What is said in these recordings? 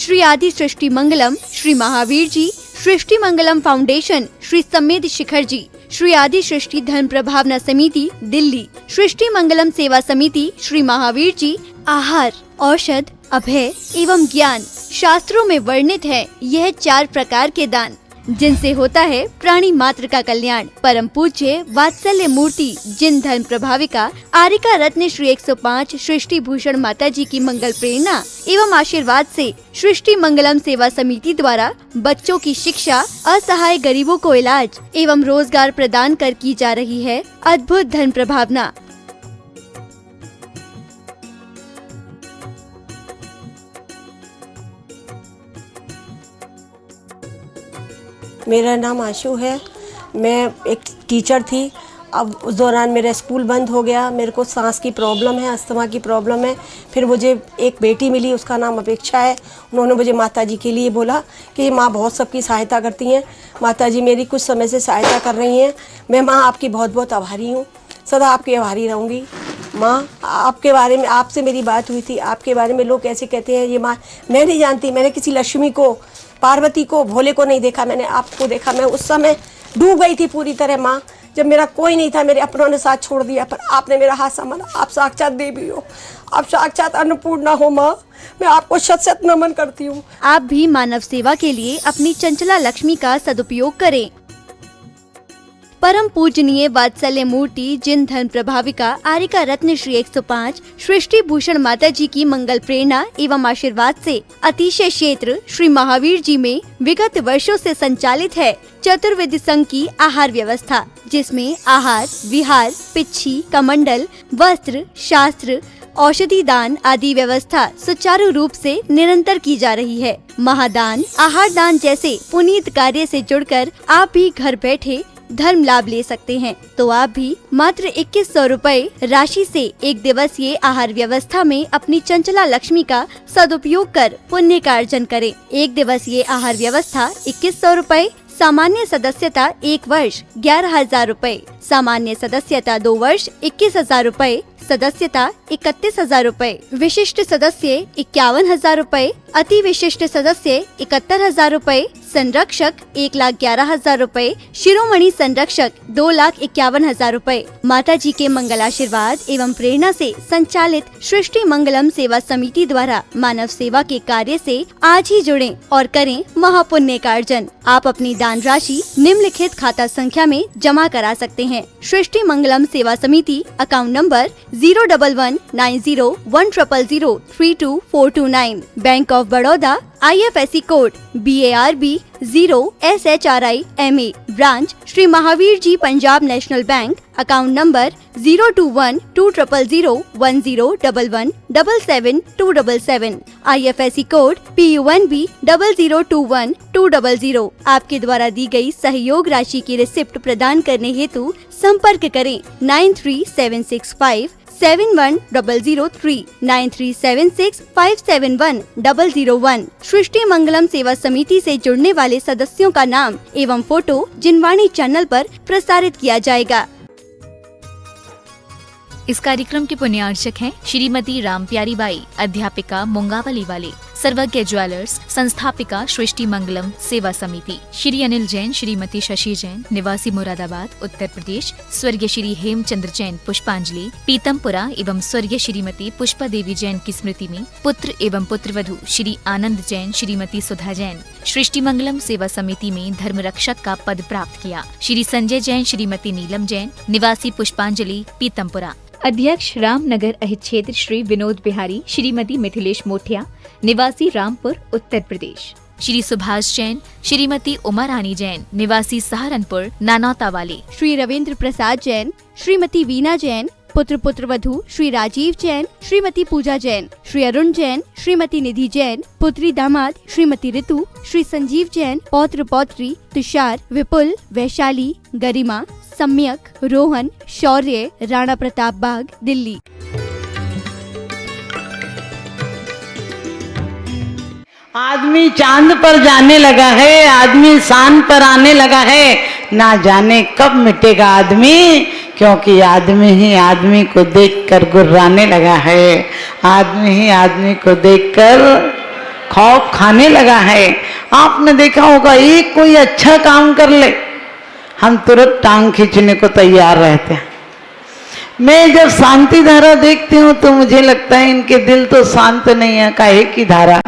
श्री आदि सृष्टि मंगलम श्री महावीर जी, सृष्टि मंगलम फाउंडेशन श्री सम्मेद शिखर जी, श्री आदि सृष्टि धर्म प्रभावना समिति दिल्ली, सृष्टि मंगलम सेवा समिति श्री महावीर जी। आहार, औषध, अभय एवं ज्ञान शास्त्रों में वर्णित है यह 4 प्रकार के दान, जिनसे होता है प्राणी मात्र का कल्याण। परम पूज्य वात्सल्य मूर्ति जिन धर्म प्रभाविका आरिका रत्न श्री 105 सृष्टि भूषण माता जी की मंगल प्रेरणा एवं आशीर्वाद से सृष्टि मंगलम सेवा समिति द्वारा बच्चों की शिक्षा, असहाय गरीबों को इलाज एवं रोजगार प्रदान कर की जा रही है अद्भुत धर्म प्रभावना। मेरा नाम आशु है। मैं एक टीचर थी। अब उस दौरान मेरा स्कूल बंद हो गया। मेरे को सांस की प्रॉब्लम है, अस्थमा की प्रॉब्लम है। फिर मुझे एक बेटी मिली, उसका नाम अपेक्षा है। उन्होंने मुझे माताजी के लिए बोला कि माँ बहुत सबकी सहायता करती हैं, माताजी मेरी कुछ समय से सहायता कर रही हैं। मैं माँ आपकी बहुत बहुत आभारी हूँ, सदा आपकी आभारी रहूँगी। माँ आपके बारे में, आपसे मेरी बात हुई थी, आपके बारे में लोग कैसे कहते हैं ये माँ, मैं नहीं जानती। मैंने किसी लक्ष्मी को, पार्वती को, भोले को नहीं देखा, मैंने आपको देखा। मैं उस समय डूब गई थी पूरी तरह माँ, जब मेरा कोई नहीं था, मेरे अपनों ने साथ छोड़ दिया, पर आपने मेरा हाथ संभाला। आप साक्षात देवी हो, आप साक्षात अन्नपूर्णा हो माँ। मैं आपको शत शत नमन करती हूँ। आप भी मानव सेवा के लिए अपनी चंचला लक्ष्मी का सदुपयोग करें। परम पूजनीय वात्सल्य मूर्ति जिन धर्म प्रभाविका आरिका रत्न श्री 105 सृष्टि भूषण माता जी की मंगल प्रेरणा एवं आशीर्वाद से अतिशय क्षेत्र श्री महावीर जी में विगत वर्षों से संचालित है चतुर्विध संघ की आहार व्यवस्था, जिसमें आहार, विहार, पिच्छी, कमंडल, वस्त्र, शास्त्र, औषधि दान आदि व्यवस्था सुचारू रूप से निरंतर की जा रही है। महादान, आहार दान जैसे पुनीत कार्य से जुड़कर आप भी घर बैठे धर्म लाभ ले सकते हैं। तो आप भी मात्र 2100 रुपए राशि से एक दिवसीय आहार व्यवस्था में अपनी चंचला लक्ष्मी का सदुपयोग कर पुण्य का अर्जन करें। एक दिवसीय आहार व्यवस्था 2100 रुपए, सामान्य सदस्यता 1 वर्ष 11,000 रुपए, सामान्य सदस्यता 2 वर्ष 21,000 रुपए, सदस्यता 31,000 रुपए, विशिष्ट सदस्य 51,000 रुपए, अति विशिष्ट सदस्य 71,000 रुपए, संरक्षक 1,11,000 रुपए, शिरोमणि संरक्षक 2,51,000 रुपए। माता जी के मंगल आशीर्वाद एवं प्रेरणा से संचालित सृष्टि मंगलम सेवा समिति द्वारा मानव सेवा के कार्य से आज ही जुड़ें और करें महापुण्य का अर्जन। आप अपनी दान राशि निम्नलिखित खाता संख्या में जमा करा सकते हैं। सृष्टि Mangalam Seva Samiti, account number 0119010003249, bank of Baroda, IFSC code BARB 0SHRIMA, branch Shri Mahavir ji Punjab national bank, account number 0212010117777, IFSC code PUNB 0021200। आपके द्वारा दी गई सहयोग राशि की रिसिप्ट प्रदान करने हेतु संपर्क करें 9376571003 9376571001। सृष्टि मंगलम सेवा समिति से जुड़ने वाले सदस्यों का नाम एवं फोटो जिनवाणी चैनल पर प्रसारित किया जाएगा। इस कार्यक्रम के पुण्यार्चक हैं श्रीमती राम प्यारी बाई, अध्यापिका मुंगावली वाले, सर्वज्ञ ज्वेलर्स, संस्थापिका सृष्टि मंगलम सेवा समिति, श्री अनिल जैन, श्रीमती शशि जैन, निवासी मुरादाबाद उत्तर प्रदेश, स्वर्गीय श्री हेमचंद्र जैन पुष्पांजलि पीतमपुरा एवं स्वर्गीय श्रीमती पुष्पा देवी जैन की स्मृति में पुत्र एवं पुत्रवधू श्री आनंद जैन, श्रीमती सुधा जैन सृष्टि मंगलम सेवा समिति में धर्म रक्षक का पद प्राप्त किया। श्री संजय जैन, श्रीमती नीलम जैन, निवासी पुष्पांजलि पीतमपुरा। अध्यक्ष रामनगर अहित क्षेत्र श्री विनोद बिहारी, श्रीमती मिथिलेश मोठिया, निवासी रामपुर उत्तर प्रदेश। श्री सुभाष जैन, श्रीमती उमा रानी जैन, निवासी सहारनपुर नानौता वाले। श्री रविंद्र प्रसाद जैन, श्रीमती वीना जैन, पुत्र पुत्रवधू श्री राजीव जैन, श्रीमती पूजा जैन, श्री अरुण जैन, श्रीमती निधि जैन, पुत्री दामाद श्रीमती ऋतु, श्री संजीव जैन, पौत्र पौत्री तुषार, विपुल, वैशाली, गरिमा, सम्यक, रोहन, शौर्य, राणा प्रताप बाग, दिल्ली। आदमी चांद पर जाने लगा है, आदमी शान पर आने लगा है, ना जाने कब मिटेगा आदमी, क्योंकि आदमी ही आदमी को देखकर गुर्राने लगा है, आदमी ही आदमी को देखकर खौफ खाने लगा है। आपने देखा होगा एक कोई अच्छा काम कर ले, हम तुरंत टांग खींचने को तैयार रहते हैं। मैं जब शांति धारा देखती हूँ तो मुझे लगता है इनके दिल तो शांत नहीं है, काहे की धारा।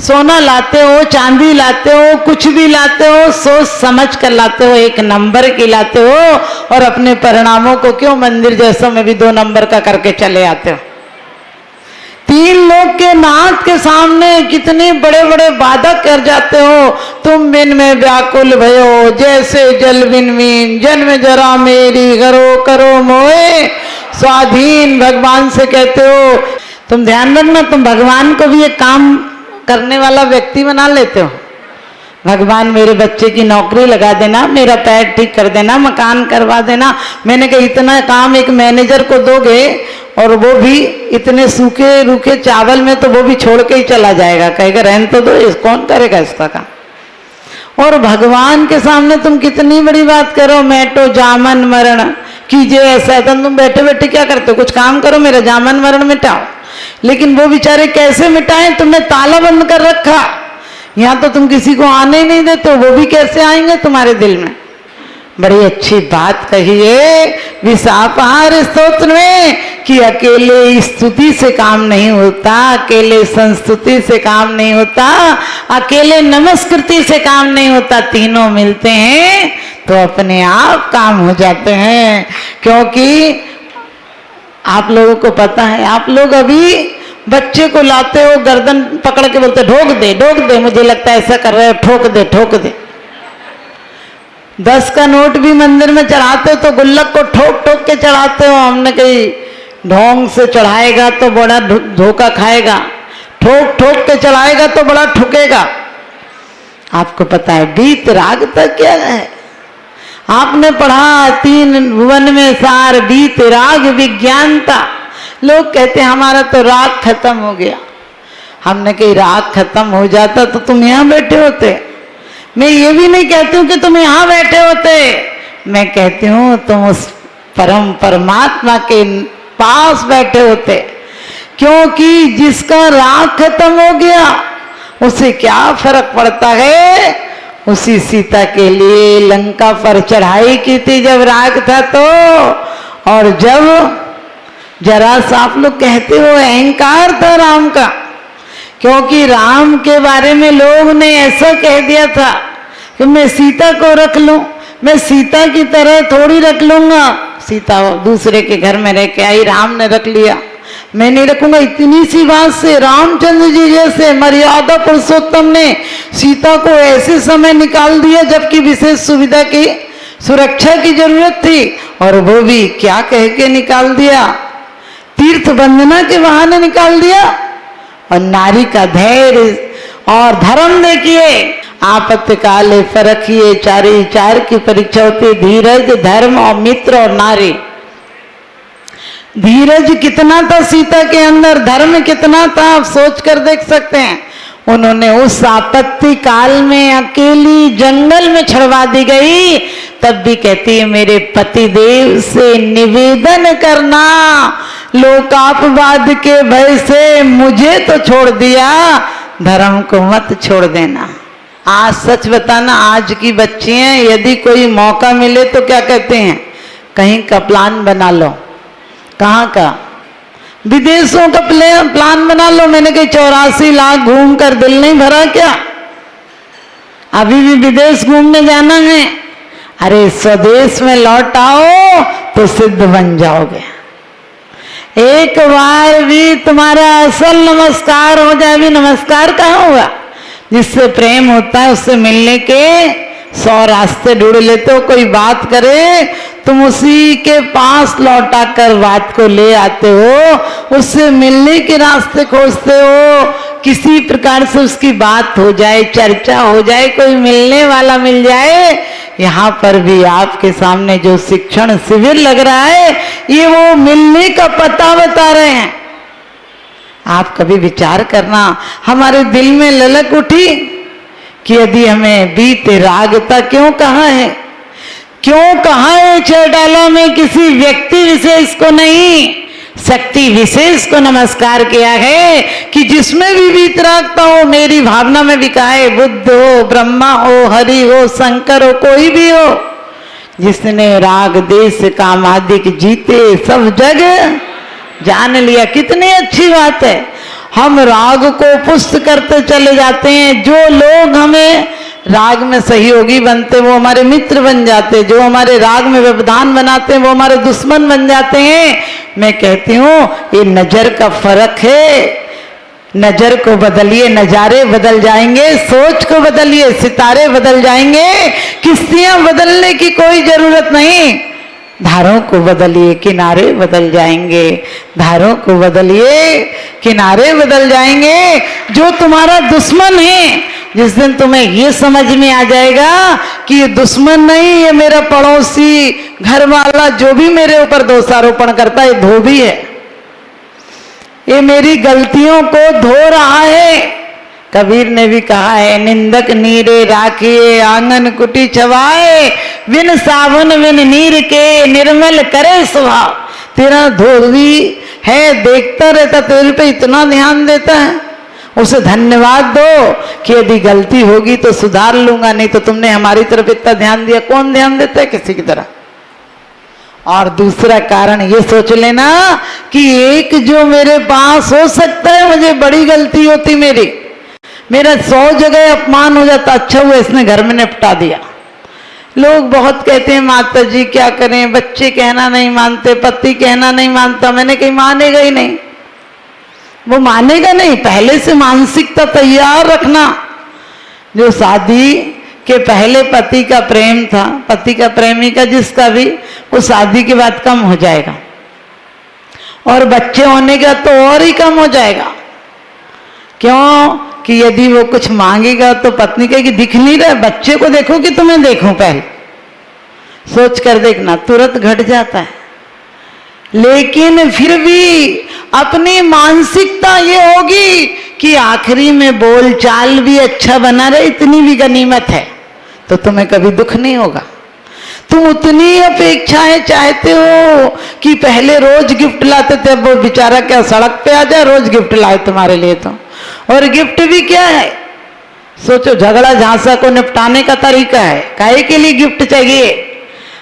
सोना लाते हो, चांदी लाते हो, कुछ भी लाते हो, सोच समझ कर लाते हो, एक नंबर की लाते हो, और अपने परिणामों को क्यों मंदिर जैसों में भी 2 नंबर का करके चले आते हो। 3 लोग के नाथ के सामने कितने बड़े बड़े वादा कर जाते हो, तुम बिन में व्याकुल भयो जैसे जल बिन मीन, जन्म जरा मेरी करो करो मोए स्वाधीन। भगवान से कहते हो। तुम ध्यान रखना, तुम भगवान को भी एक काम करने वाला व्यक्ति बना लेते हो। भगवान मेरे बच्चे की नौकरी लगा देना, मेरा पैर ठीक कर देना, मकान करवा देना। मैंने कहा इतना काम एक मैनेजर को दोगे और वो भी इतने सूखे रूखे चावल में, तो वो भी छोड़ के ही चला जाएगा, कहेगा रहने तो दो, कौन करेगा इसका काम। और भगवान के सामने तुम कितनी बड़ी बात करो, मैटो जामन मरण कीजिए ऐसा। तुम बैठे बैठे क्या करते हो, कुछ काम करो, मेरा जामन मरण मिटाओ। लेकिन वो बेचारे कैसे मिटाएं, तुमने ताला बंद कर रखा। यहाँ तो तुम किसी को आने ही नहीं देते, वो भी कैसे आएंगे तुम्हारे दिल में। बड़ी अच्छी बात कही है विशापाहार स्तोत्र में कि अकेले स्तुति से काम नहीं होता, अकेले संस्तुति से काम नहीं होता, अकेले नमस्कृति से काम नहीं होता, तीनों मिलते हैं तो अपने आप काम हो जाते हैं। क्योंकि आप लोगों को पता है, आप लोग अभी बच्चे को लाते हो, गर्दन पकड़ के बोलते ढोक दे, मुझे लगता है ऐसा कर रहे हो, ठोक दे। 10 का नोट भी मंदिर में चढ़ाते हो तो गुल्लक को ठोक के चढ़ाते हो। हमने कही ढोंग से चढ़ाएगा तो बड़ा धोखा खाएगा, ठोक के चढ़ाएगा तो बड़ा ठुकेगा। आपको पता है बीत राग तक क्या है, आपने पढ़ा 3 भुवन में सार बीत राग विज्ञानता। लोग कहते हैं हमारा तो राग खत्म हो गया। हमने कही राग खत्म हो जाता तो तुम यहाँ बैठे होते। मैं ये भी नहीं कहती हूँ कि तुम यहाँ बैठे होते, मैं कहती हूँ तुम उस परम परमात्मा के पास बैठे होते। क्योंकि जिसका राग खत्म हो गया उसे क्या फर्क पड़ता है। उसी सीता के लिए लंका पर चढ़ाई की थी जब राग था तो, और जब जरा सा आप लोग कहते हो अहंकार था राम का। क्योंकि राम के बारे में लोग ने ऐसा कह दिया था कि मैं सीता को रख लूं, मैं सीता की तरह थोड़ी रख लूंगा। सीता दूसरे के घर में रह के आई, राम ने रख लिया, मैं नहीं रखूंगा। इतनी सी बात से रामचंद्र जी जैसे मर्यादा पुरुषोत्तम ने सीता को ऐसे समय निकाल दिया जबकि विशेष सुविधा की सुरक्षा की जरूरत थी, और वो भी क्या कह के निकाल दिया, तीर्थ वंदना के बहाने निकाल दिया। और नारी का धैर्य और धर्म देखिए, आपत्तिकाले परखिए चारी चार की परीक्षा होती, धीरज धर्म और मित्र और नारी। धीरज कितना था सीता के अंदर, धर्म कितना था, आप सोच कर देख सकते हैं। उन्होंने उस आपत्ति काल में अकेली जंगल में छड़वा दी गई, तब भी कहती है मेरे पति देव से निवेदन करना, लोकापवाद के भय से मुझे तो छोड़ दिया, धर्म को मत छोड़ देना। आज सच बताना, आज की बच्चियां यदि कोई मौका मिले तो क्या कहते हैं, कहीं का प्लान बना लो। कहाँ का, विदेशों का प्लान बना लो। मैंने कही 84 लाख घूम कर दिल नहीं भरा क्या, अभी भी विदेश घूमने जाना है। अरे स्वदेश में लौट आओ तो सिद्ध बन जाओगे। एक बार भी तुम्हारा असल नमस्कार हो जाए, भी नमस्कार कहाँ हुआ। जिससे प्रेम होता है उससे मिलने के 100 रास्ते ढूंढ लेते हो। कोई बात करे तुम उसी के पास लौटा कर बात को ले आते हो, उससे मिलने के रास्ते खोजते हो, किसी प्रकार से उसकी बात हो जाए, चर्चा हो जाए, कोई मिलने वाला मिल जाए। यहाँ पर भी आपके सामने जो शिक्षण शिविर लग रहा है, ये वो मिलने का पता बता रहे हैं। आप कभी विचार करना, हमारे दिल में ललक उठी कि यदि हमें बीते रागता क्यों कहा है, क्यों कहा है चौडाला में किसी व्यक्ति विशेष को नहीं, शक्ति विशेष को नमस्कार किया है कि जिसमें भी वीतरागता हो, मेरी भावना में विकाए, बुद्ध हो, ब्रह्मा हो, हरि हो, शंकर हो, कोई भी हो, जिसने राग देश काम आदि के जीते सब जग जान लिया। कितनी अच्छी बात है। हम राग को पुष्ट करते चले जाते हैं। जो लोग हमें राग में सहयोगी बनते वो हमारे मित्र बन जाते, जो हमारे राग में व्यवधान बनाते हैं वो हमारे दुश्मन बन जाते हैं। मैं कहती हूँ ये नजर का फर्क है। नजर को बदलिए, नजारे बदल जाएंगे। सोच को बदलिए, सितारे बदल जाएंगे। किश्तियां बदलने की कोई जरूरत नहीं। धारों को बदलिए, किनारे बदल जाएंगे। धारों को बदलिए, किनारे बदल जाएंगे। जो तुम्हारा दुश्मन है, जिस दिन तुम्हें ये समझ में आ जाएगा कि ये दुश्मन नहीं, ये मेरा पड़ोसी, घर वाला, जो भी मेरे ऊपर दोषारोपण करता है, ये धोबी है, ये मेरी गलतियों को धो रहा है। कबीर ने भी कहा है, निंदक नीरे राखिए आंगन कुटी छवाए, बिन साबुन बिन नीर के निर्मल करे स्वभाव। तेरा धोबी है, देखता रहता, तेरे पे इतना ध्यान देता है, उसे धन्यवाद दो कि यदि गलती होगी तो सुधार लूंगा, नहीं तो तुमने हमारी तरफ इतना ध्यान दिया। कौन ध्यान देता है किसी की तरह? और दूसरा कारण ये सोच लेना कि एक जो मेरे पास हो सकता है, मुझे बड़ी गलती होती मेरा 100 जगह अपमान हो जाता, अच्छा हुआ इसने घर में निपटा दिया। लोग बहुत कहते हैं माता जी क्या करें, बच्चे कहना नहीं मानते, पति कहना नहीं मानता। मैंने कहीं मानेगा ही नहीं, वो मानेगा नहीं। पहले से मानसिकता तैयार रखना। जो शादी के पहले पति का प्रेम था, पति का प्रेमी का जिसका भी, वो शादी के बाद कम हो जाएगा, और बच्चे होने का तो और ही कम हो जाएगा। क्यों? कि यदि वो कुछ मांगेगा तो पत्नी कहेगी दिख नहीं रहा, बच्चे को देखो कि तुम्हें देखूं, पहले सोच कर देखना, तुरंत घट जाता है। लेकिन फिर भी अपनी मानसिकता ये होगी कि आखिरी में बोल चाल भी अच्छा बना रहे, इतनी भी गनीमत है, तो तुम्हें कभी दुख नहीं होगा। तुम उतनी अपेक्षाएं चाहते हो कि पहले रोज गिफ्ट लाते थे, अब वो बेचारा क्या सड़क पे आ जाए, रोज गिफ्ट लाए तुम्हारे लिए। तो और गिफ्ट भी क्या है? सोचो, झगड़ा झांसा को निपटाने का तरीका है। काहे के लिए गिफ्ट चाहिए?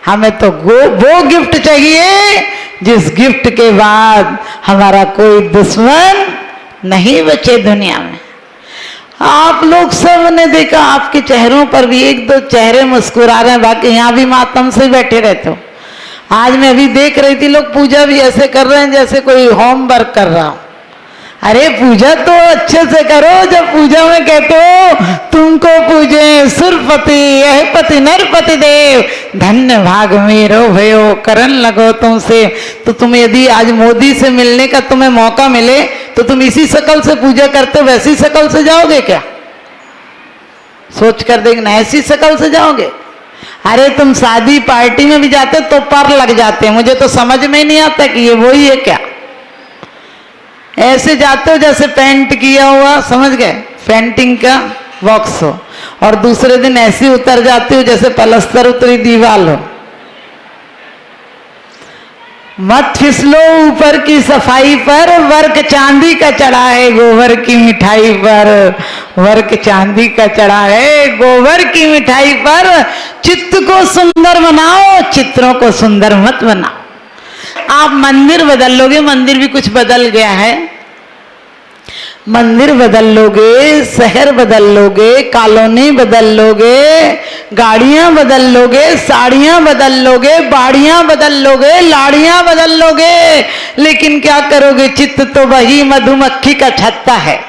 हमें तो वो गिफ्ट चाहिए जिस गिफ्ट के बाद हमारा कोई दुश्मन नहीं बचे दुनिया में। आप लोग सब ने देखा, आपके चेहरों पर भी एक दो चेहरे मुस्कुरा रहे हैं, बाकी यहाँ भी मातम से बैठे रहते हो। आज मैं अभी देख रही थी, लोग पूजा भी ऐसे कर रहे हैं जैसे कोई होमवर्क कर रहा हो। अरे पूजा तो अच्छे से करो। जब पूजा में कहते हो तुमको पूजे सुरपति यह पति नरपति देव, धन्य भाग मेरो भयो करन लगो तुमसे। तो तुम यदि आज मोदी से मिलने का तुम्हें मौका मिले तो तुम इसी शकल से पूजा करते हो, वैसी शकल से जाओगे क्या? सोच कर देखना, ऐसी शकल से जाओगे? अरे तुम शादी पार्टी में भी जाते तो पर लग जाते हैं। मुझे तो समझ में नहीं आता कि ये वही है क्या। ऐसे जाते हो जैसे पेंट किया हुआ, समझ गए, पेंटिंग का बॉक्स हो, और दूसरे दिन ऐसे उतर जाते हो जैसे पलस्तर उतरी दीवार हो। मत फिसलो ऊपर की सफाई पर, वर्क चांदी का चढ़ा है गोबर की मिठाई पर। वर्क चांदी का चढ़ा है गोबर की मिठाई पर। चित्त को सुंदर बनाओ, चित्रों को सुंदर मत बनाओ। आप मंदिर बदल लोगे, मंदिर भी कुछ बदल गया है। मंदिर बदल लोगे, शहर बदल लोगे, कॉलोनी बदल लोगे, गाड़ियां बदल लोगे, साड़ियां बदल लोगे, बाड़ियां बदल लोगे, लाड़ियां बदल लोगे, लेकिन क्या करोगे? चित्त तो वही मधुमक्खी का छत्ता है।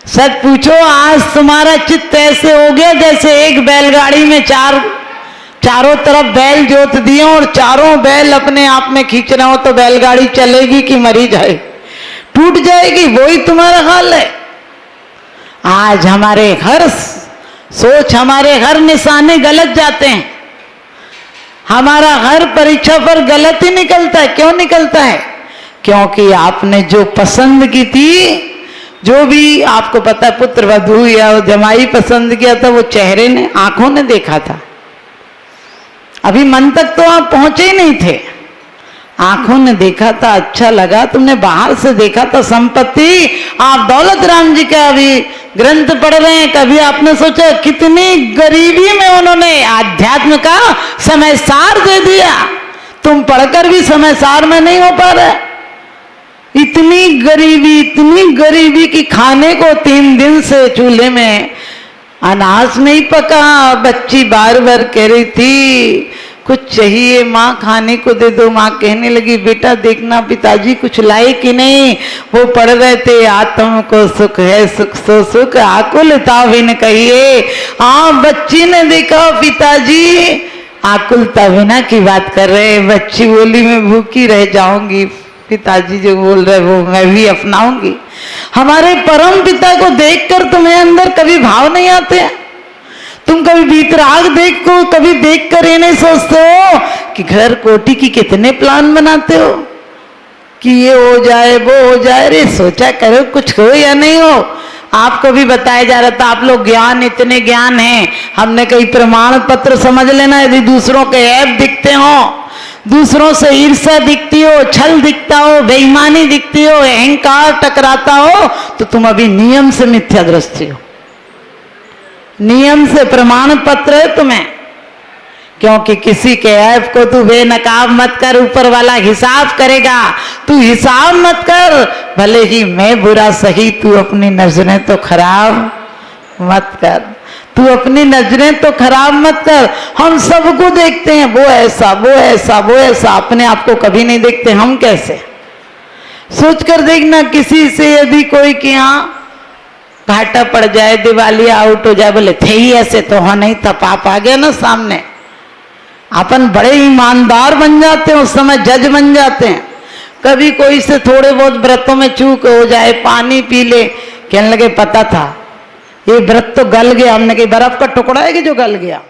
सच पूछो, आज तुम्हारा चित्त ऐसे हो गया जैसे एक बैलगाड़ी में चारों तरफ बैल जोत दिए और चारों बैल अपने आप में खींच रहे हो, तो बैलगाड़ी चलेगी कि मरी जाए, टूट जाएगी। वही तुम्हारा हाल है। आज हमारे हर सोच, हमारे हर निशाने गलत जाते हैं। हमारा हर परीक्षा पर गलत ही निकलता है। क्यों निकलता है? क्योंकि आपने जो पसंद की थी, जो भी आपको पता है पुत्र वधू या जमाई पसंद किया था, वो चेहरे ने, आंखों ने देखा था। अभी मन तक तो आप पहुंचे ही नहीं थे। आंखों ने देखा था, अच्छा लगा, तुमने बाहर से देखा था संपत्ति। आप दौलत राम जी का अभी ग्रंथ पढ़ रहे हैं, कभी आपने सोचा कितनी गरीबी में उन्होंने आध्यात्म का समय सार दे दिया। तुम पढ़कर भी समय सार में नहीं हो पा रहे। इतनी गरीबी कि खाने को 3 दिन से चूल्हे में अनाज नहीं पका। बच्ची बार बार कह रही थी कुछ चाहिए माँ, खाने को दे दो। माँ कहने लगी बेटा देखना पिताजी कुछ लाए कि नहीं। वो पढ़ रहे थे आत्म को सुख है सुख सो सुख आकुलता बिन कहिए। हाँ बच्ची ने देखा पिताजी आकुलता बिना की बात कर रहे। बच्ची बोली मैं भूखी रह जाऊंगी, पिताजी जो बोल रहे वो मैं भी अपनाऊंगी। हमारे परम पिता को देखकर तुम्हें अंदर कभी भाव नहीं आते? तुम कभी वीतराग देखो, कभी देखकर ये नहीं सोचते हो कि घर कोठी की कितने प्लान बनाते हो कि ये हो जाए वो हो जाए। रे सोचा करो कुछ हो या नहीं हो। आपको भी बताया जा रहा था, आप लोग ज्ञान इतने ज्ञान हैं, हमने कई प्रमाण पत्र समझ लेना। यदि दूसरों के ऐप दिखते हो, दूसरों से ईर्ष्या दिखती हो, छल दिखता हो, बेईमानी दिखती हो, अहंकार टकराता हो, तो तुम अभी नियम से मिथ्या दृष्टि हो। नियम से प्रमाण पत्र है तुम्हें, क्योंकि किसी के ऐप को तू बेनकाब मत कर, ऊपर वाला हिसाब करेगा। तू हिसाब मत कर, भले ही मैं बुरा सही, तू अपनी नजरें तो खराब मत कर। तू अपनी नजरें तो खराब मत कर। हम सबको देखते हैं, वो ऐसा वो ऐसा वो ऐसा, अपने आप को कभी नहीं देखते। हम कैसे? सोच कर देखना, किसी से यदि कोई के यहाँ घाटा पड़ जाए, दिवाली आउट हो जाए, बोले थे ही ऐसे तो हो नहीं था, पाप आ गया ना सामने। अपन बड़े ईमानदार बन जाते हैं, उस समय जज बन जाते हैं। कभी कोई से थोड़े बहुत व्रतों में चूक हो जाए, पानी पी ले, कहने लगे पता था ये व्रत तो गल गया। हमने कही बर्फ का टुकड़ा है कि जो गल गया।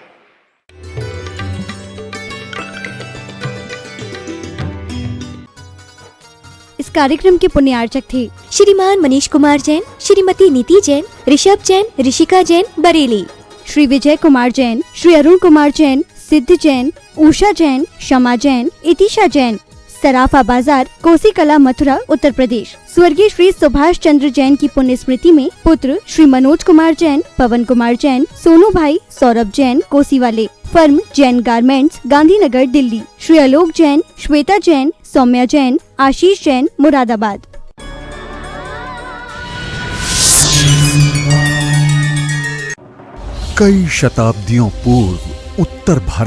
इस कार्यक्रम के पुण्यार्चक थे श्रीमान मनीष कुमार जैन, श्रीमती नीति जैन, ऋषभ जैन, ऋषिका जैन, बरेली। श्री विजय कुमार जैन, श्री अरुण कुमार जैन, सिद्ध जैन, उषा जैन, शमा जैन, इतिशा जैन, सराफा बाजार, कोसी कला, मथुरा, उत्तर प्रदेश। स्वर्गीय श्री सुभाष चंद्र जैन की पुण्य स्मृति में पुत्र श्री मनोज कुमार जैन, पवन कुमार जैन, सोनू भाई, सौरभ जैन, कोसी वाले। Firm Jain garments, Gandhinagar, Delhi. श्री आलोक जैन, श्वेता जैन, सौम्या जैन, आशीष जैन, मुरादाबाद। कई शताब्दियों पूर्व उत्तर भारत